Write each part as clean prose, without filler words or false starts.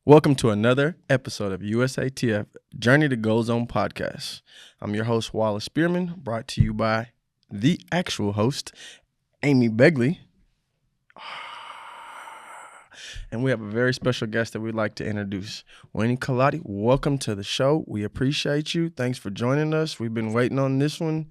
Welcome to another episode of USATF Journey to Goal Zone podcast. I'm your host, Wallace Spearman, brought to you by the actual host, Amy Begley. And we have a very special guest that we'd like to introduce. Weini Kelati, welcome to the show. We appreciate you. Thanks for joining us. We've been waiting on this one.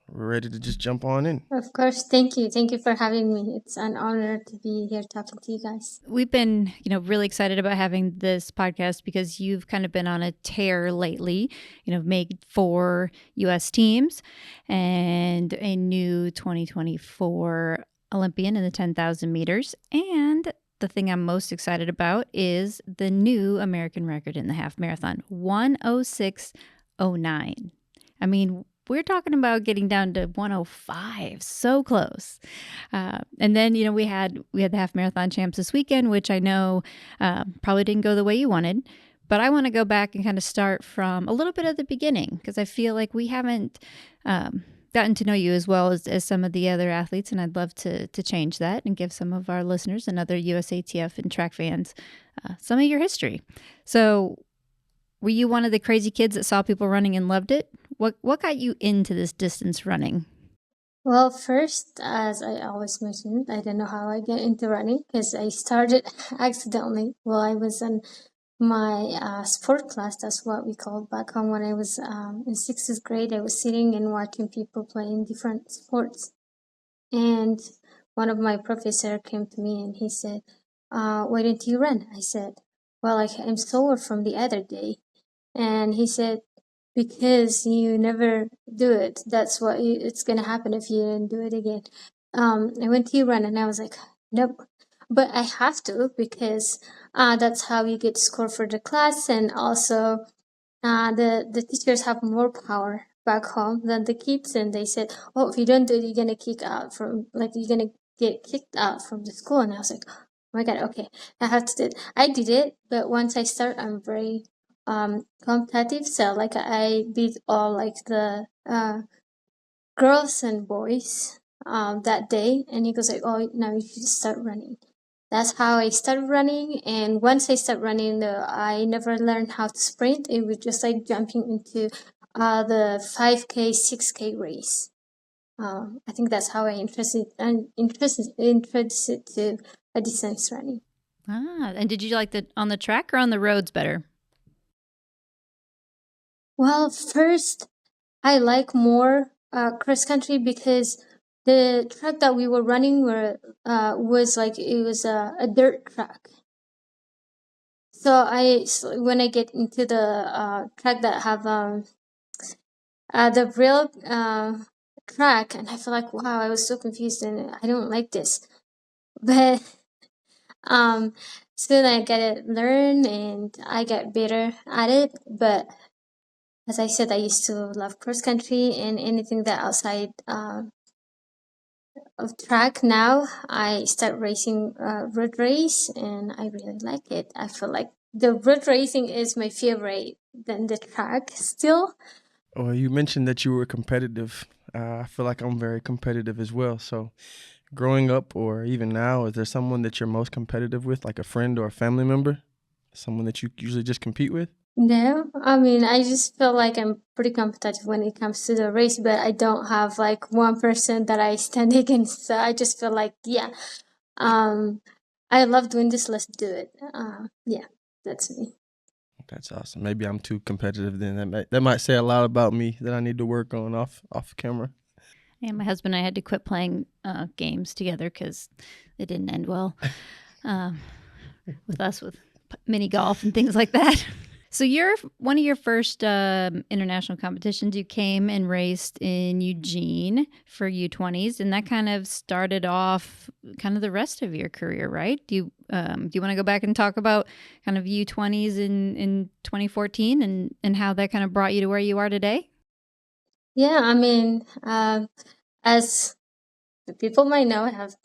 We're ready to just jump on in. Of course. Thank you. Thank you for having me. It's an honor to be here talking to you guys. We've been, really excited about having this podcast because you've kind of been on a tear lately, made 4 U.S. teams and a new 2024 Olympian in the 10,000 meters. And the thing I'm most excited about is the new American record in the half marathon, 1:06:09. I mean, we're talking about getting down to 1:05, so close. And then, we had the half marathon champs this weekend, which I know probably didn't go the way you wanted. But I want to go back and kind of start from a little bit of the beginning because I feel like we haven't gotten to know you as well as some of the other athletes, and I'd love to change that and give some of our listeners and other USATF and track fans some of your history. So were you one of the crazy kids that saw people running and loved it? What got you into this distance running? Well, first, as I always mention, I don't know how I get into running because I started accidentally while I was in my sport class. That's what we called back home when I was in 6th grade. I was sitting and watching people playing different sports. And one of my professor came to me and he said, why don't you run? I said, well, I'm sore from the other day. And he said, because you never do it, that's what it's going to happen if you don't do it again. I went to run and I was like, nope. But I have to because that's how you get score for the class. And also the teachers have more power back home than the kids. And they said, oh, if you don't do it, you're going to kick out from, you're going to get kicked out from the school. And I was like, oh my God, okay, I have to do it. I did it. But once I start, I'm very competitive, so I beat all the girls and boys that day, and he goes like, oh, now you should start running. That's how I started running, and once I started running, I never learned how to sprint. It was just like jumping into the 5K, 6K race. I think that's how I introduced to a distance running. And did you like on the track or on the roads better? Well, first, I like more cross country because the track that we were running was a dirt track. So when I get into the track that have the real track, and I feel like, wow, I was so confused and I don't like this. But soon I get to learn and I get better at it. But as I said, I used to love cross country and anything that outside of track. Now I start racing road race and I really like it. I feel like the road racing is my favorite than the track still. Well, you mentioned that you were competitive. I feel like I'm very competitive as well. So growing up or even now, is there someone that you're most competitive with, like a friend or a family member? Someone that you usually just compete with? No, I mean, I just feel like I'm pretty competitive when it comes to the race, but I don't have one person that I stand against. So I just feel like, yeah, I love doing this. Let's do it. Yeah, that's me. That's awesome. Maybe I'm too competitive then. That might say a lot about me that I need to work on off camera. And my husband and I had to quit playing games together because it didn't end well with us with mini golf and things like that. So you're one of your first international competitions. You came and raced in Eugene for U20s, and that kind of started off kind of the rest of your career, right? Do you want to go back and talk about kind of U20s in 2014 and how that kind of brought you to where you are today? Yeah, I mean, as the people might know, I have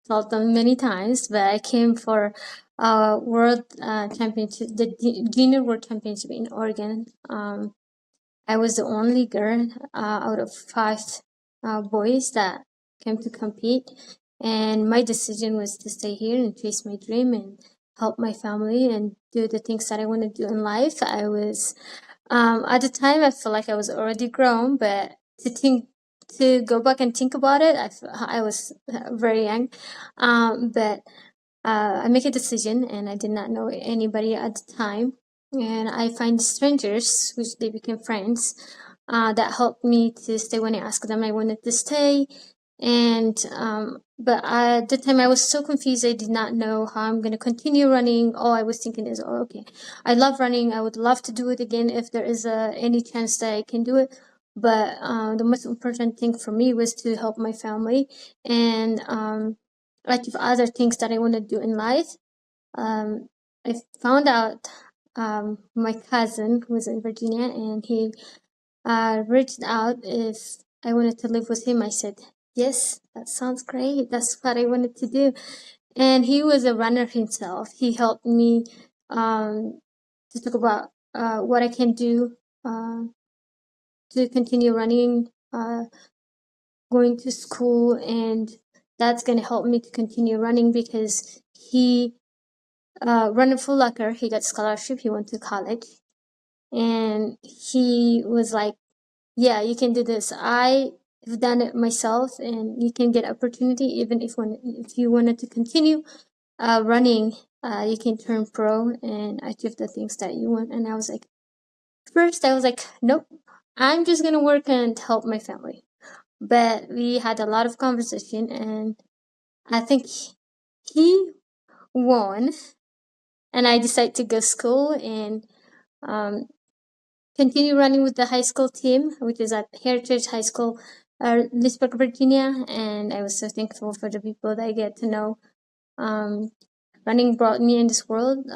told them many times, but I came for world championship, the junior world championship in Oregon. I was the only girl out of 5 boys that came to compete, and my decision was to stay here and chase my dream and help my family and do the things that I want to do in life. I was, at the time, I felt like I was already grown, but to go back and think about it, I was very young. But I make a decision, and I did not know anybody at the time. And I find strangers, which they became friends, that helped me to stay when I asked them I wanted to stay. And but at the time I was so confused. I did not know how I'm going to continue running. All I was thinking is, oh, okay, I love running. I would love to do it again if there is any chance that I can do it. But the most important thing for me was to help my family and achieve other things that I want to do in life. I found out my cousin who was in Virginia, and he reached out if I wanted to live with him. I said, yes, that sounds great. That's what I wanted to do. And he was a runner himself. He helped me to talk about what I can do to continue running, going to school, and that's going to help me to continue running because he ran a full locker. He got scholarship. He went to college, and he was like, yeah, you can do this. I've done it myself, and you can get opportunity even if you wanted to continue running. You can turn pro and achieve the things that you want. And I was like, first I was like, nope, I'm just gonna work and help my family. But we had a lot of conversation, and I think he won, and I decided to go to school and continue running with the high school team, which is at Heritage High School, Leesburg, Virginia. And I was so thankful for the people that I get to know. Running brought me in this world,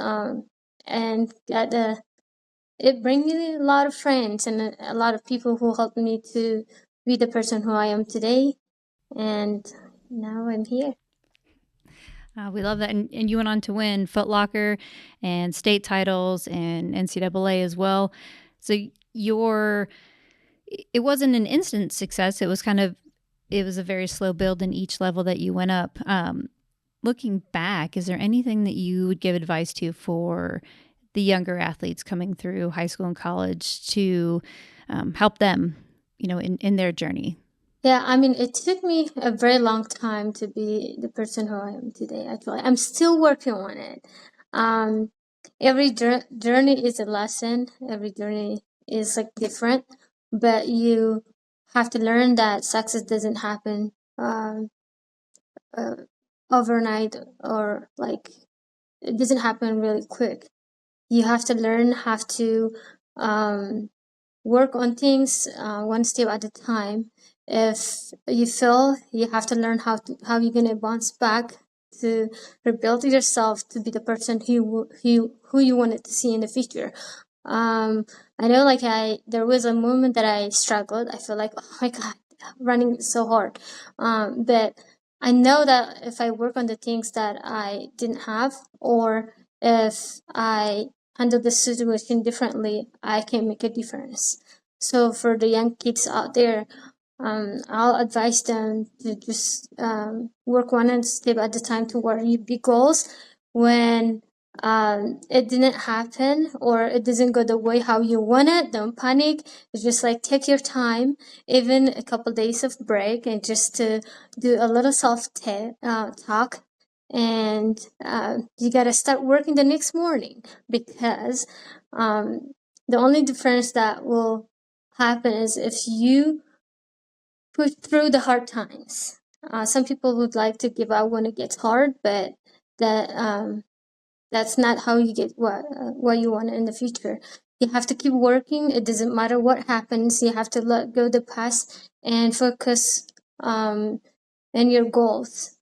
and it bring me a lot of friends and a lot of people who helped me to be the person who I am today. And now I'm here. We love that. And you went on to win Foot Locker and state titles and NCAA as well. So it wasn't an instant success. It was a very slow build in each level that you went up. Looking back, is there anything that you would give advice to for the younger athletes coming through high school and college to help them, in their journey? Yeah, I mean, it took me a very long time to be the person who I am today. Actually, I'm still working on it. Every journey is a lesson. Every journey is like different, but you have to learn that success doesn't happen overnight, or like it doesn't happen really quick. You have to learn how to work on things one step at a time. If you fail, you have to learn how you're gonna bounce back to rebuild yourself to be the person who you wanted to see in the future. I know, like there was a moment that I struggled. I feel like, oh my God, running is so hard. But I know that if I work on the things that I didn't have, or if I handle the situation differently, I can make a difference. So for the young kids out there, I'll advise them to just work one step at a time toward your big goals. When it didn't happen or it doesn't go the way how you want it, don't panic. It's just like take your time, even a couple days of break, and just to do a little talk. And you gotta start working the next morning, because the only difference that will happen is if you push through the hard times. Some people would like to give up when it gets hard, but that's not how you get what you want in the future. You have to keep working. It doesn't matter what happens. You have to let go the past and focus on your goals.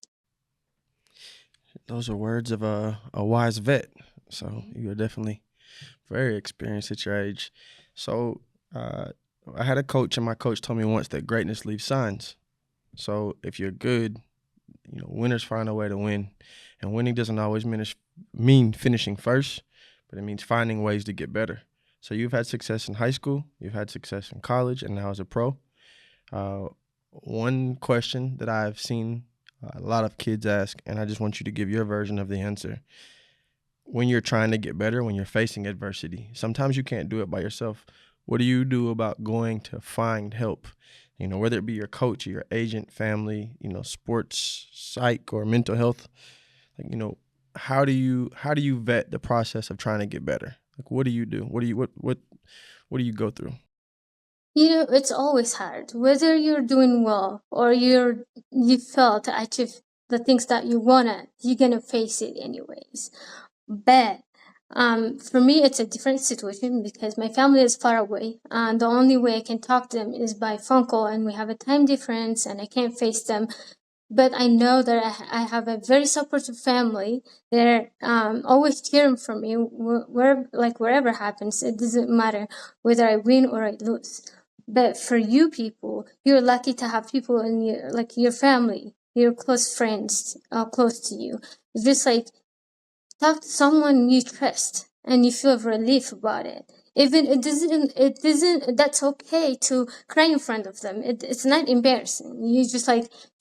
Those are words of a wise vet. So you're definitely very experienced at your age. So I had a coach, and my coach told me once that greatness leaves signs. So if you're good, winners find a way to win. And winning doesn't always mean finishing first, but it means finding ways to get better. So you've had success in high school, you've had success in college, and now as a pro. One question that I've seen a lot of kids ask, and I just want you to give your version of the answer. when you're trying to get better, when you're facing adversity, sometimes you can't do it by yourself. What do you do about going to find help? Whether it be your coach or your agent, family, sports, psych, or mental health. How do you vet the process of trying to get better? What do you do? What do you go through? It's always hard, whether you're doing well or you fail to achieve the things that you're gonna face it anyways. But for me, it's a different situation because my family is far away, and the only way I can talk to them is by phone call, and we have a time difference, and I can't face them. But I know that I have a very supportive family. They're always cheering for me, wherever happens. It doesn't matter whether I win or I lose. But for you people, you're lucky to have people in your family, your close friends, close to you. Just talk to someone you trust and you feel relief about it. Even it doesn't, that's okay to cry in front of them. It's not embarrassing. You just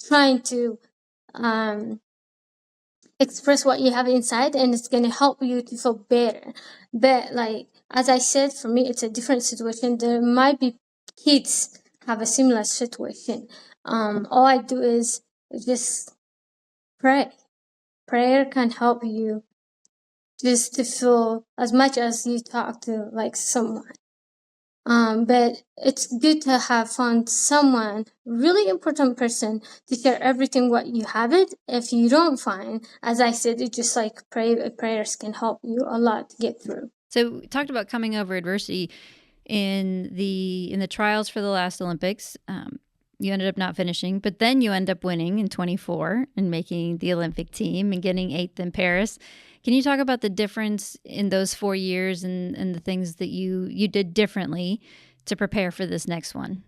trying to express what you have inside, and it's going to help you to feel better. But as I said, for me, it's a different situation. There might be kids have a similar situation. All I do is just pray. Prayer can help you just to feel as much as you talk to someone. But it's good to have found someone, really important person, to share everything what you have it. If you don't find, as I said, it's just prayers can help you a lot to get through. So we talked about coming over adversity in the trials for the last Olympics. You ended up not finishing, but then you end up winning in 24 and making the Olympic team and getting 8th in Paris. Can you talk about the difference in those 4 years and the things that you did differently to prepare for this next one?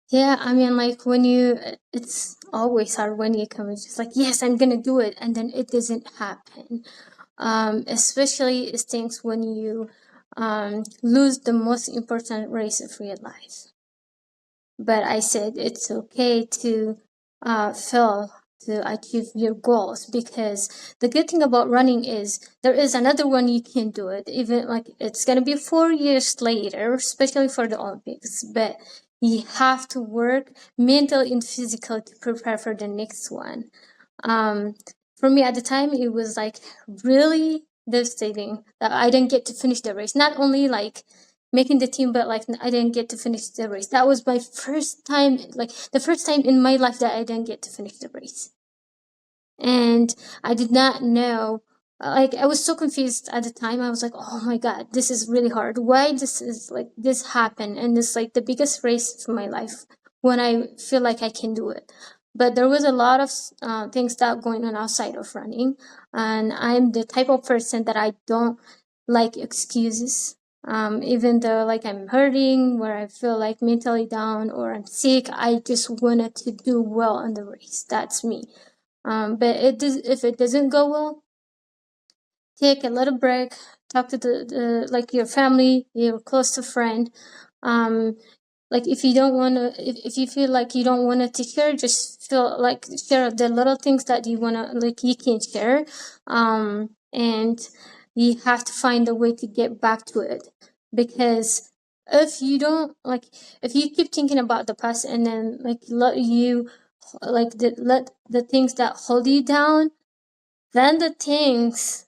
Yeah, I mean, it's always hard when you come, it's just yes, I'm going to do it. And then it doesn't happen. Especially it stinks when you lose the most important race of your life. But I said it's okay to fail to achieve your goals, because the good thing about running is there is another one you can do it, even it's going to be 4 years later, especially for the Olympics, but you have to work mentally and physically to prepare for the next one. For me at the time, it was really devastating that I didn't get to finish the race. Not only making the team, but I didn't get to finish the race. That was my first time, the first time in my life that I didn't get to finish the race. And I did not know, I was so confused at the time. I was oh my God, this is really hard. Why this happened? And it's the biggest race of my life when I feel I can do it. But there was a lot of things that going on outside of running. And I'm the type of person that I don't like excuses. Even though I'm hurting, where I feel mentally down or I'm sick, I just wanted to do well on the race. That's me. But if it doesn't go well, take a little break, talk to the your family, your closest friend. If you don't want to, if you feel you don't want to share, just share the little things that you want to, you can share. And you have to find a way to get back to it, because if you don't, if you keep thinking about the past and then let the things that hold you down, then the things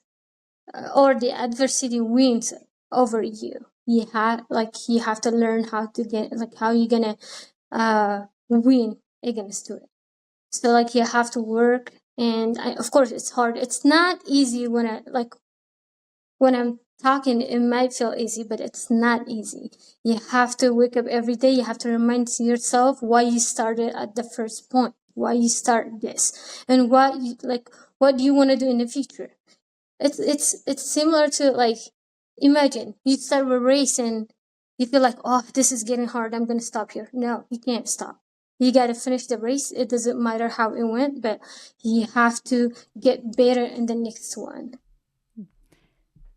or the adversity wins over you. You have to learn how to get how you're gonna win against it. So you have to work, and of course it's hard. It's not easy when I'm talking, it might feel easy, but it's not easy. You have to wake up every day. You have to remind yourself why you started at the first point, why you start this, and what do you want to do in the future. It's similar to imagine you start a race and you feel oh, this is getting hard, I'm gonna stop here. No, you can't stop. You gotta finish the race. It doesn't matter how it went, but you have to get better in the next one.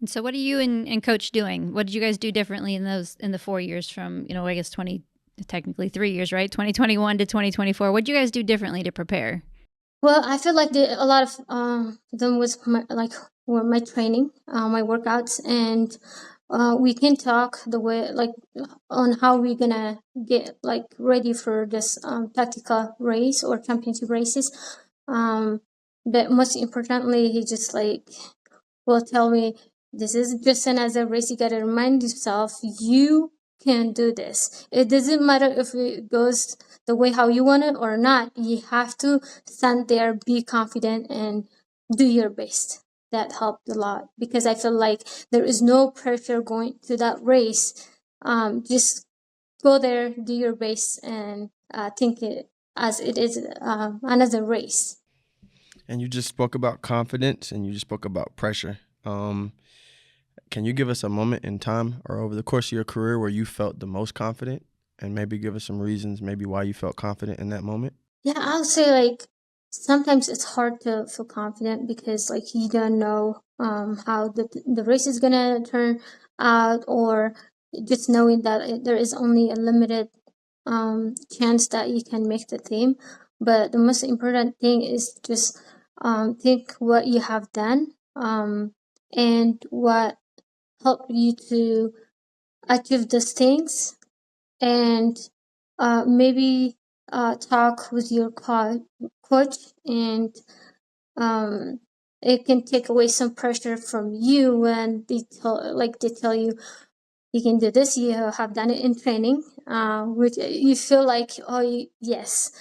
And so what are you and Coach doing? What did you guys do differently in the 4 years from, I guess technically 3 years, right? 2021 to 2024. What did you guys do differently to prepare? Well, I feel like a lot of them was were my training, my workouts, and we can talk the way like on how we're gonna get like ready for this tactical race or championship races. But most importantly, he just like will tell me, this is just another race. You gotta remind yourself you can do this. It doesn't matter if it goes the way how you want it or not. You have to stand there, be confident, and do your best. That helped a lot because I feel like there is no pressure going to that race. Just go there, do your best, and think it as it is another race. And you just spoke about confidence and you just spoke about pressure. Can you give us a moment in time or over the course of your career where you felt the most confident, and maybe give us some reasons maybe why you felt confident in that moment? Yeah, I'll say like sometimes it's hard to feel confident because like you don't know how the race is gonna turn out, or just knowing that there is only a limited chance that you can make the team. But the most important thing is just think what you have done and what helped you to achieve those things, and maybe talk with your coach, and it can take away some pressure from you when they tell you you can do this. You have done it in training, which you feel like, oh yes,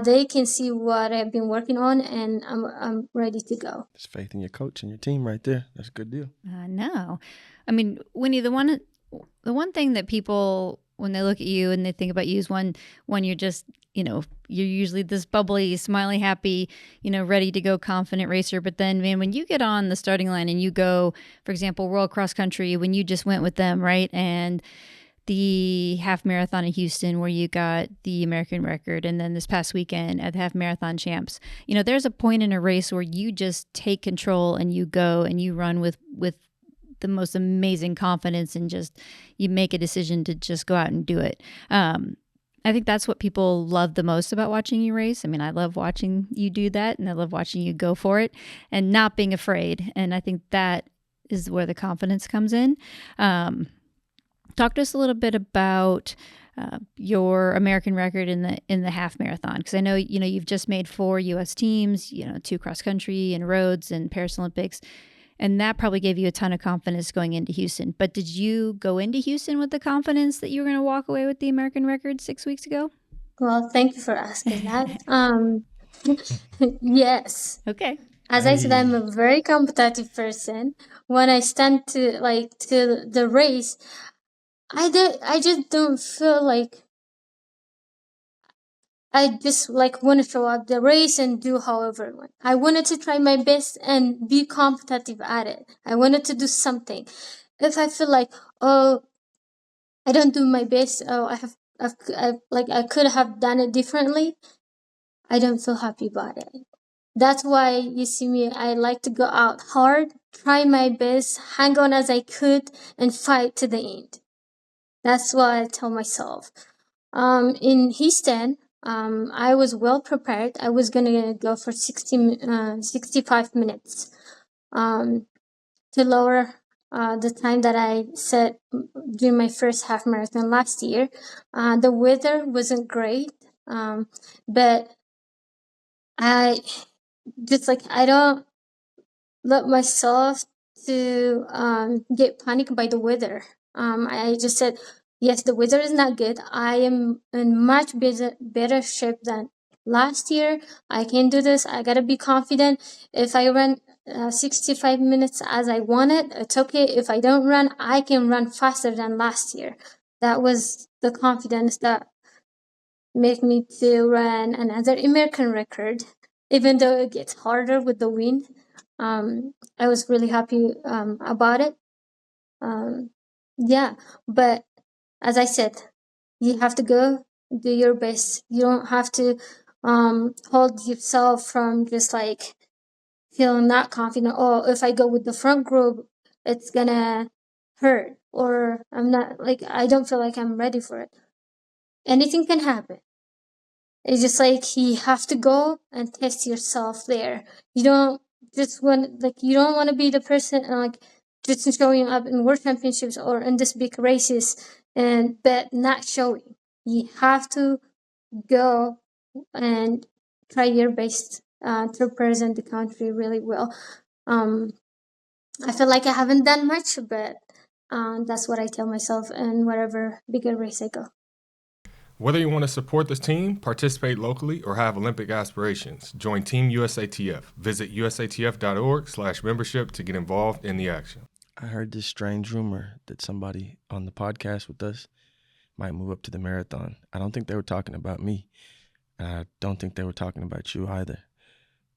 they can see what I've been working on, and I'm ready to go. It's faith in your coach and your team right there. That's a good deal. No, I mean, Winnie, the one thing that people, when they look at you and they think about you, is when you're just, you're usually this bubbly, smiley, happy, ready to go, confident racer. But then, man, when you get on the starting line and you go, for example, World Cross Country, when you just went with them, right? And the half marathon in Houston where you got the American record, and then this past weekend at the half marathon champs, there's a point in a race where you just take control and you go and you run with the most amazing confidence, and just you make a decision to just go out and do it. I think that's what people love the most about watching you race. I mean, I love watching you do that, and I love watching you go for it and not being afraid. And I think that is where the confidence comes in. Talk to us a little bit about your American record in the half marathon, because I know you've just made 4 U.S. teams, 2 cross country and roads and Paris Olympics, and that probably gave you a ton of confidence going into Houston. But did you go into Houston with the confidence that you were going to walk away with the American record 6 weeks ago? Well, thank you for asking that. Yes. Okay. As I said, I'm a very competitive person. When I stand to the race, I just don't feel like I just like want to show up the race and do however I want. I wanted to try my best and be competitive at it. I wanted to do something. If I feel like, oh, I don't do my best, oh, I could have done it differently, I don't feel happy about it. That's why you see me, I like to go out hard, try my best, hang on as I could, and fight to the end. That's what I tell myself. In Houston, I was well prepared. I was gonna go for 65 minutes to lower the time that I set during my first half marathon last year. The weather wasn't great, but I I don't let myself to get panicked by the weather. I just said, yes, the weather is not good. I am in much better shape than last year. I can do this. I gotta be confident. If I run 65 minutes as I wanted, it's okay. If I don't run, I can run faster than last year. That was the confidence that made me to run another American record, even though it gets harder with the wind. I was really happy about it. Yeah, but as I said, you have to go do your best. You don't have to hold yourself from just like feeling not confident. Oh, if I go with the front group, it's gonna hurt, or I'm not like I don't feel like I'm ready for it. Anything can happen. It's just like you have to go and test yourself there. You don't just want you don't want to be the person just showing up in world championships or in this big races but not showing. You have to go and try your best to represent the country really well. I feel like I haven't done much, but that's what I tell myself in whatever bigger race I go. Whether you want to support this team, participate locally, or have Olympic aspirations, join Team USATF. Visit usatf.org/membership to get involved in the action. I heard this strange rumor that somebody on the podcast with us might move up to the marathon. I don't think they were talking about me. I don't think they were talking about you either.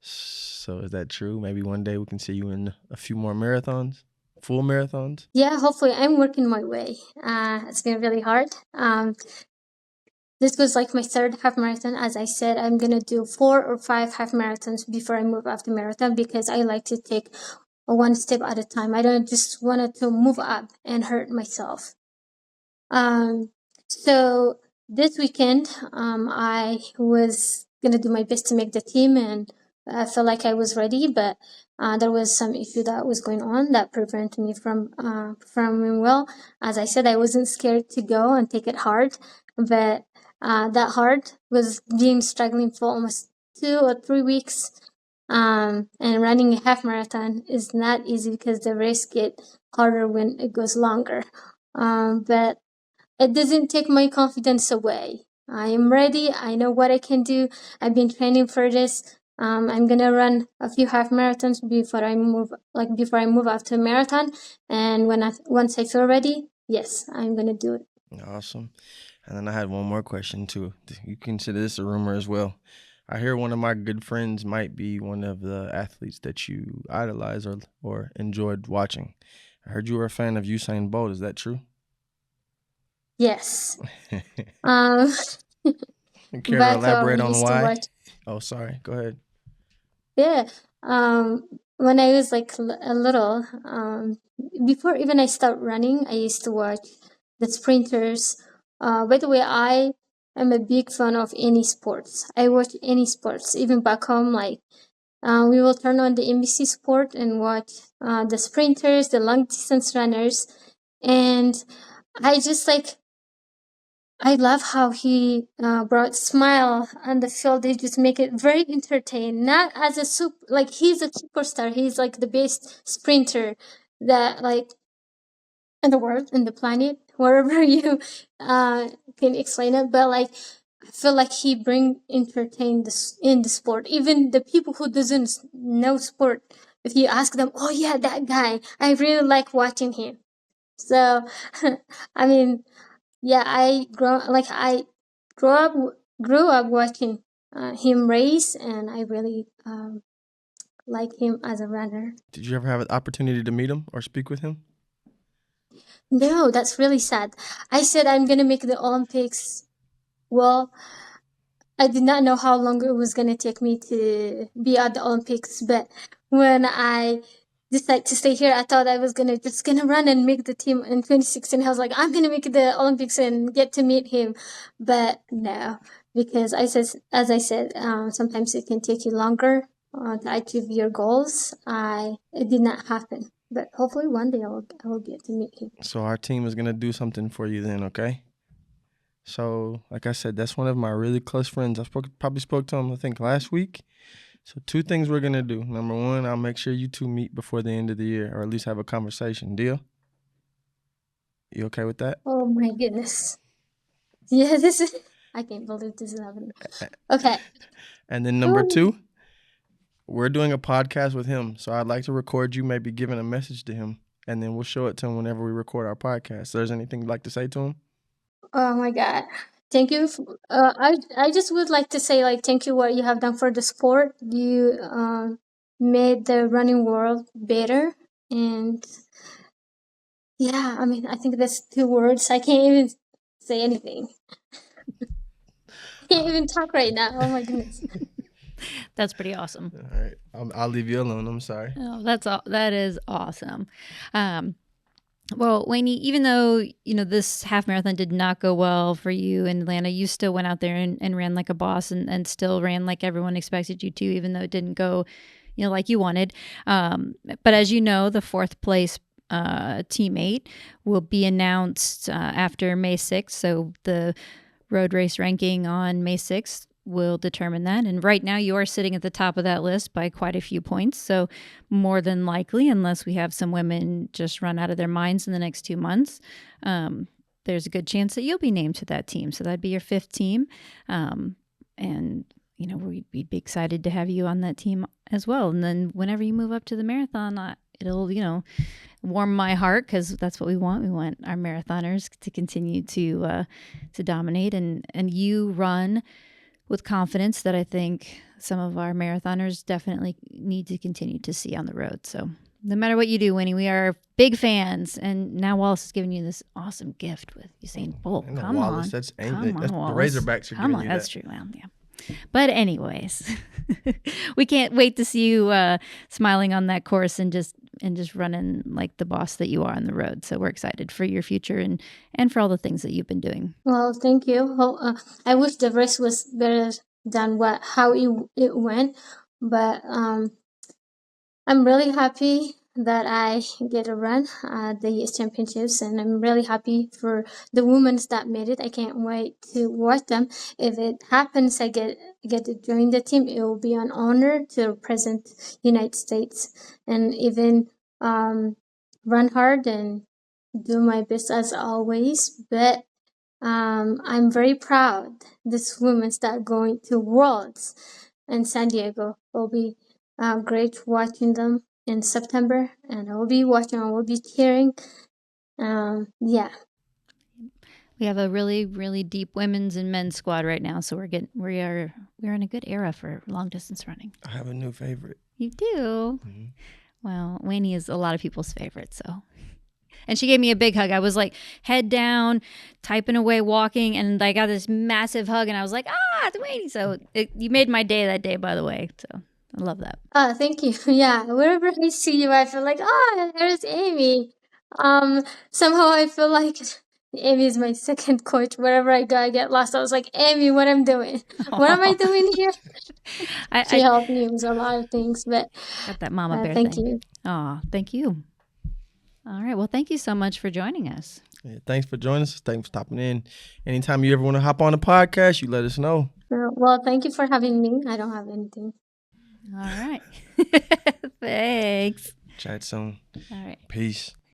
So is that true? Maybe one day we can see you in a few more marathons, full marathons? Yeah, hopefully. I'm working my way. It's been really hard. This was like my third half marathon. As I said, I'm going to do 4 or 5 half marathons before I move up the marathon because I like to take one step at a time. I don't just want to move up and hurt myself. So this weekend, I was going to do my best to make the team, and I felt like I was ready, but there was some issue that was going on that prevented me from performing well. As I said, I wasn't scared to go and take it hard, but that hard was being struggling for almost 2 or 3 weeks. And running a half marathon is not easy because the race get harder when it goes longer. But it doesn't take my confidence away. I am ready. I know what I can do. I've been training for this. I'm gonna run a few half marathons before I move up to a marathon. And once I feel ready, yes, I'm gonna do it. Awesome. And then I had one more question too. You consider this a rumor as well. I hear one of my good friends might be one of the athletes that you idolize or enjoyed watching. I heard you were a fan of Usain Bolt. Is that true? Yes. Care to elaborate on why? Watch. Oh, sorry. Go ahead. Yeah. When I was like a little, before even I start running, I used to watch the sprinters. By the way, I am a big fan of any sports. I watch any sports, even back home. We will turn on the NBC Sport and watch the sprinters, the long distance runners, and I just I love how he brought smile on the field. They just make it very entertaining. Not as a he's a superstar. He's like the best sprinter that in the world, in the planet, wherever you can explain it. But I feel like he bring entertain in the sport. Even the people who doesn't know sport, if you ask them, oh yeah, that guy, I really like watching him. So, I mean. Yeah, I grew up watching him race, and I really like him as a runner. Did you ever have an opportunity to meet him or speak with him? No, that's really sad. I said I'm gonna make the Olympics. Well, I did not know how long it was gonna take me to be at the Olympics, but when I decided to stay here, I thought I was gonna run and make the team in 2016. I was like, I'm gonna make the Olympics and get to meet him, but no, because as I said, sometimes it can take you longer to achieve your goals. It did not happen, but hopefully one day I will get to meet him. So our team is gonna do something for you then, okay? So, like I said, that's one of my really close friends. Probably spoke to him, I think, last week. So 2 things we're going to do. Number 1, I'll make sure you 2 meet before the end of the year, or at least have a conversation. Deal? You okay with that? Oh my goodness. Yeah, I can't believe this is happening. Okay. And then number 2, we're doing a podcast with him. So I'd like to record you maybe giving a message to him, and then we'll show it to him whenever we record our podcast. So there's anything you'd like to say to him? Oh my God. Thank you. I just would like to say thank you what you have done for the sport. You made the running world better, and yeah, I mean I think that's 2 words. I can't even say anything. I can't even talk right now. Oh my goodness. That's pretty awesome. All right. I'll leave you alone. I'm sorry. Oh, that is awesome. Well, Weini, even though, this half marathon did not go well for you in Atlanta, you still went out there and ran like a boss and still ran like everyone expected you to, even though it didn't go, like you wanted. But as you know, the fourth place teammate will be announced after May 6th. So the road race ranking on May 6th will determine that. And right now you are sitting at the top of that list by quite a few points. So more than likely, unless we have some women just run out of their minds in the next 2 months, there's a good chance that you'll be named to that team. So that'd be your fifth team. And we'd be excited to have you on that team as well. And then whenever you move up to the marathon, it'll, warm my heart, because that's what we want. We want our marathoners to continue to dominate, and you run with confidence that I think some of our marathoners definitely need to continue to see on the road. So no matter what you do, Weini, we are big fans. And now Wallace is giving you this awesome gift with Usain Bolt. Come Wallace, on. That's Come Amy. on, That's Wallace. The Razorbacks are Come giving on, you that's that. true. Well, yeah. But anyways, we can't wait to see you smiling on that course and just running like the boss that you are on the road. So we're excited for your future and for all the things that you've been doing. Well, thank you. I wish the race was better than how it went, but I'm really happy that I get to run the US Championships, and I'm really happy for the women that made it. I can't wait to watch them. If it happens, I get to join the team. It will be an honor to represent United States, and even run hard and do my best as always. But I'm very proud. This women's that are going to Worlds in San Diego. Will be great watching them in September, and I will be watching. I will be cheering. Yeah. We have a really, really deep women's and men's squad right now, so we're in a good era for long distance running. I have a new favorite. You do? Mm-hmm. Well, Weini is a lot of people's favorite, so. And she gave me a big hug. I was like head down, typing away, walking, and I got this massive hug, and I was like, it's Weini. So you made my day that day, by the way. So I love that. Thank you. Yeah, wherever I see you, I feel like, there's Amy. Somehow I feel like Amy is my second coach. Wherever I go, I get lost. I was like, Amy, what I'm doing? What am I doing here? She helped me with a lot of things, but got that mama bear thank thing. you. Oh, thank you. All right. Well, thank you so much for joining us. Yeah, thanks for joining us. Thanks for stopping in. Anytime you ever want to hop on the podcast, you let us know. Well, thank you for having me. I don't have anything. All right. Thanks. Chat soon. All right. Peace.